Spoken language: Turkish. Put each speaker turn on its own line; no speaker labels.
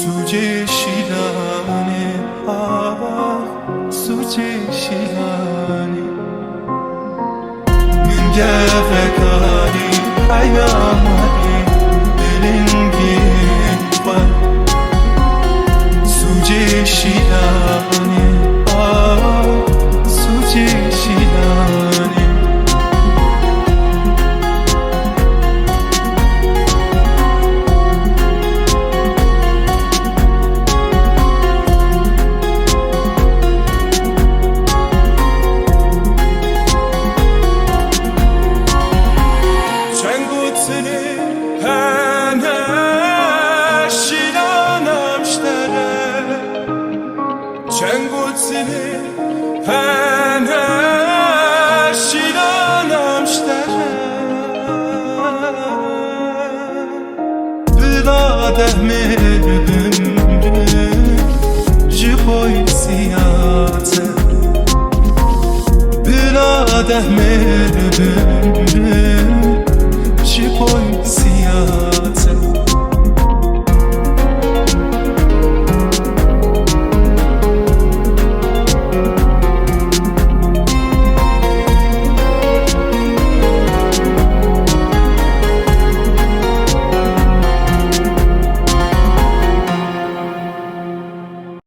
Suceșilane, ah, suceșilane Mingeve kari hayamare Belengi var Suceșilane, ah, suceșilane Čengucini hene širanam štere Vlade merdüm Jiboy siyate Vlade merdüm